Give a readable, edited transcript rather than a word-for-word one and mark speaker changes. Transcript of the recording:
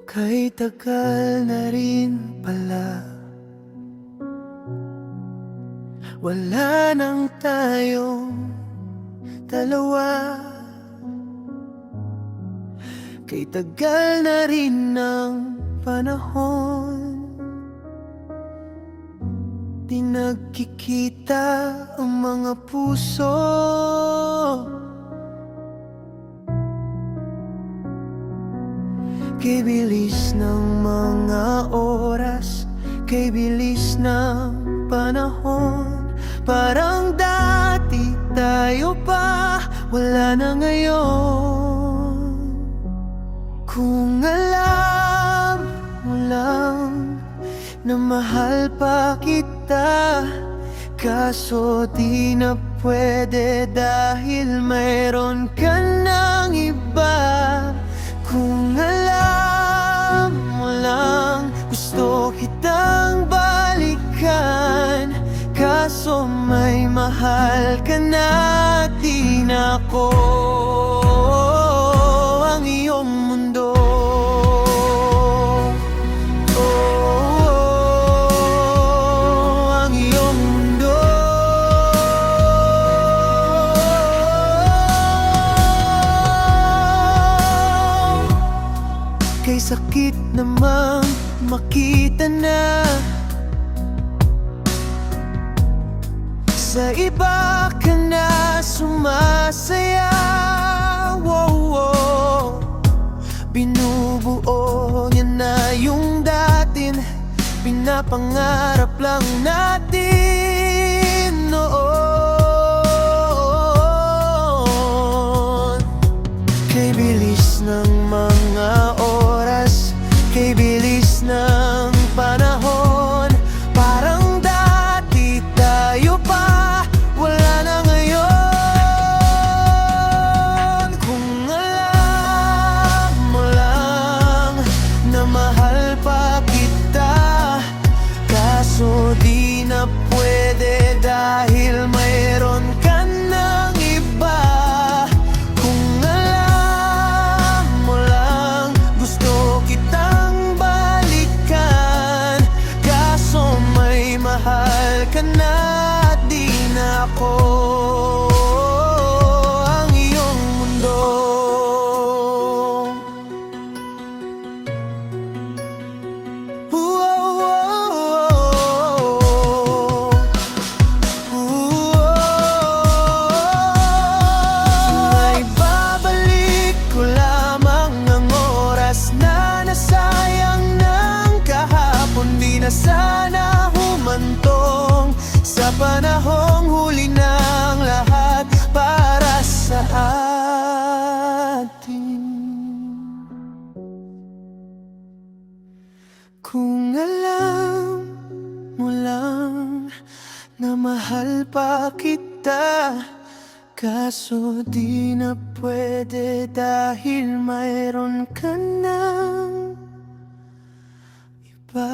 Speaker 1: Kay tagal na rin pala, wala nang tayong dalawa. Kay tagal na rin ng panahon, di nagkikita ang mga puso. Kay bilis ng mga oras, kay bilis ng panahon, parang dati tayo pa, wala na ngayon. Kung alam mo lang na mahal pa kita, kaso di na pwede dahil mayroon ka ng iba. Kung alam mo lang, gusto kitang balikan, kaso may mahal ka na, di na ako ang iyong mundo. Ang iyong mundo. Kay sakit namang makita na sa iba ka na sumasaya. Binubuo niya na yung datin pinapangarap lang natin noon. Kay bilis ng mga oras, kay bilis ng panahon, parang dati tayo pa, wala na ngayon. Kung alam mo lang na mahal pa kita, kaso di na pwede dahil mayroon ka ng iba. Kung alam mo lang, gusto kitang balikan, kaso may mahal ka na, di na ako ang iyong mundo. May babalik ko lamang ang oras na nasayang ng kahapon. Di na sana humantong sa panahong huli ng lahat para sa atin. Kung alam mo lang na mahal pa kita, kaso di na pwede dahil mayroon ka ng iba.